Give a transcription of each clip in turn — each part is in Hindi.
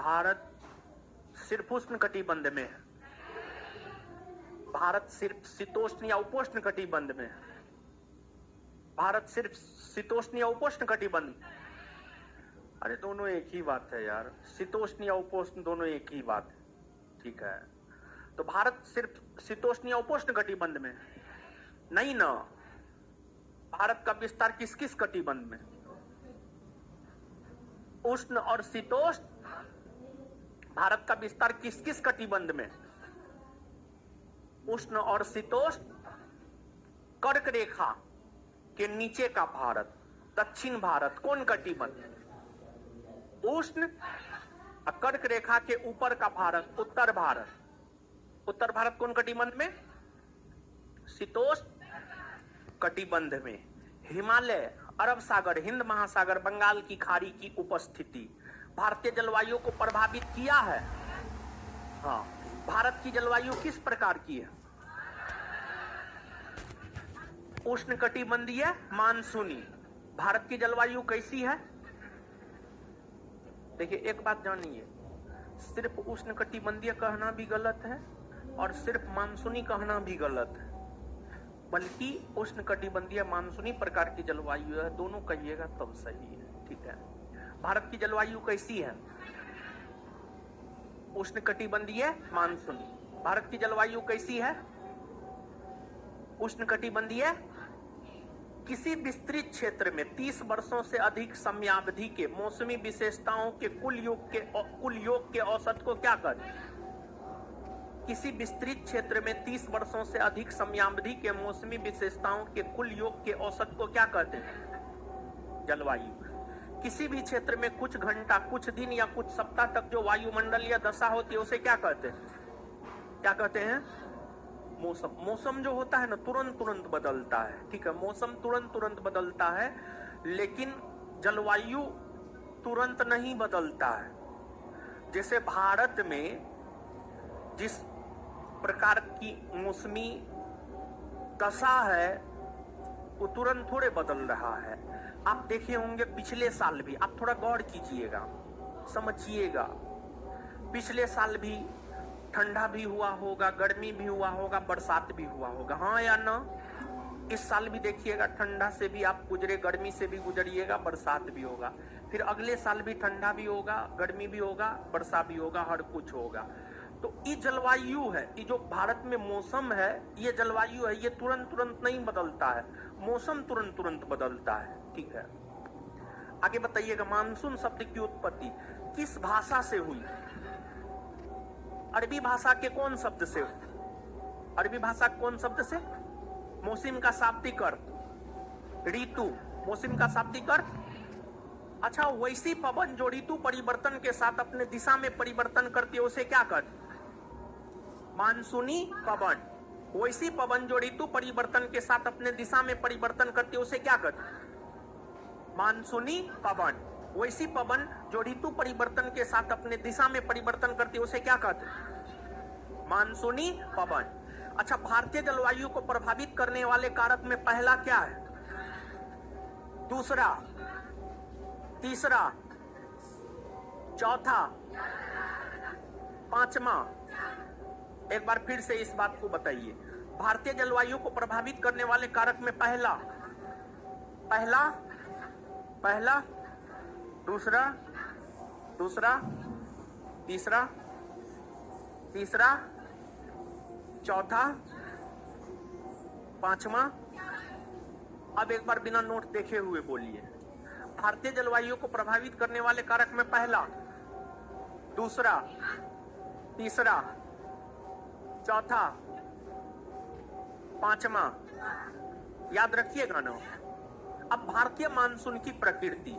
भारत सिर्फ उष्ण कटिबंध में है, भारत सिर्फ शीतोष्ण या उपोष्ण कटिबंध में है, भारत सिर्फ शीतोष्ण या उपोष्ण कटिबंध। अरे दोनों एक ही बात है यार, शीतोष्ण या उपोष्ण दोनों एक ही बात है, ठीक है। तो भारत सिर्फ शीतोष्ण या उपोष्ण कटिबंध में नहीं ना, भारत का विस्तार किस किस कटिबंध में, उष्ण और शीतोष्ण, भारत का विस्तार किस किस कटिबंध में, उष्ण और शीतोष्ण, कर्क रेखा के नीचे का भारत, दक्षिण भारत कौन कटिबंध, उष्ण, और कर्क रेखा के ऊपर का भारत उत्तर भारत, उत्तर भारत कौन कटिबंध में, शीतोष्ण कटिबंध में। हिमालय, अरब सागर, हिंद महासागर, बंगाल की खाड़ी की उपस्थिति भारतीय जलवायु को प्रभावित किया है। हाँ, भारत की जलवायु किस प्रकार की है, उष्ण कटिबंधीय मानसूनी। भारत की जलवायु कैसी है, देखिए एक बात जानिए, सिर्फ उष्ण कटिबंधीय कहना भी गलत है और सिर्फ मानसूनी कहना भी गलत है, बल्कि उष्ण कटिबंधीय मानसूनी प्रकार की जलवायु है, दोनों कहिएगा तब सही है, ठीक है। भारत की जलवायु कैसी है, उष्ण कटिबंधीय मानसूनी। भारत की जलवायु कैसी है, उष्ण कटिबंधीय। किसी विस्तृत क्षेत्र में 30 वर्षों से अधिक समयावधि के मौसमी विशेषताओं के कुल योग के औसत को क्या कहते हैं, किसी विस्तृत क्षेत्र में 30 वर्षों से अधिक समयावधि के मौसमी विशेषताओं के कुल योग के औसत को क्या कहते हैं, जलवायु। किसी भी क्षेत्र में कुछ घंटा, कुछ दिन या कुछ सप्ताह तक जो वायुमंडलीय दशा होती है उसे क्या कहते हैं, क्या कहते हैं, मौसम। मौसम जो होता है ना तुरंत तुरंत बदलता है, ठीक है, मौसम तुरंत तुरंत बदलता है, लेकिन जलवायु तुरंत नहीं बदलता है। जैसे भारत में जिस प्रकार की मौसमी दशा है वो तुरंत थोड़े बदल रहा है। आप देखे होंगे पिछले साल भी, आप थोड़ा गौर कीजिएगा, समझिएगा, पिछले साल भी ठंडा भी हुआ होगा, गर्मी भी हुआ होगा, बरसात भी हुआ होगा, हाँ या ना। इस साल भी देखिएगा, ठंडा से भी आप गुजरे, गर्मी से भी गुजरिएगा, बरसात भी होगा, फिर अगले साल भी ठंडा भी होगा, गर्मी भी होगा, वर्षा भी होगा, हर कुछ होगा। तो ये जलवायु है, ये जो भारत में मौसम है, ये जलवायु है, ये तुरंत तुरंत नहीं बदलता है, मौसम तुरंत तुरंत बदलता है, ठीक है। आगे बताइएगा, मानसून शब्द की उत्पत्ति किस भाषा से हुई, अरबी भाषा के कौन शब्द से, अरबी भाषा कौन शब्द से, मौसम का शाब्दिक अर्थ ऋतु, मौसम का शाब्दिक अर्थ। अच्छा, वैसी पवन जो ऋतु परिवर्तन के साथ अपने दिशा में परिवर्तन करती है उसे क्या कहते, मानसूनी पवन। वैसी पवन जो ऋतु परिवर्तन के साथ अपने दिशा में परिवर्तन करती है उसे क्या कहते, मानसूनी पवन। वैसी पवन जो ऋतु परिवर्तन के साथ अपने दिशा में परिवर्तन करती है उसे क्या कहते, मानसूनी पवन। अच्छा, भारतीय जलवायु को प्रभावित करने वाले कारक में पहला क्या है, दूसरा, तीसरा, चौथा, पांचवा। एक बार फिर से इस बात को बताइए, भारतीय जलवायु को प्रभावित करने वाले कारक में पहला, पहला, पहला, दूसरा, दूसरा, तीसरा, तीसरा, चौथा, पांचवा। अब एक बार बिना नोट देखे हुए बोलिए, भारतीय जलवायु को प्रभावित करने वाले कारक में पहला, दूसरा, तीसरा, चौथा, पांचवा, याद रखिएगा ना। अब भारतीय मानसून की प्रकृति,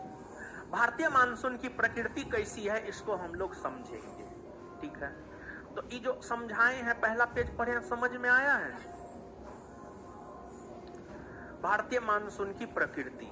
भारतीय मानसून की प्रकृति कैसी है इसको हम लोग समझेंगे, ठीक है। तो ये जो समझाए हैं, पहला पेज पढ़े, समझ में आया है। भारतीय मानसून की प्रकृति,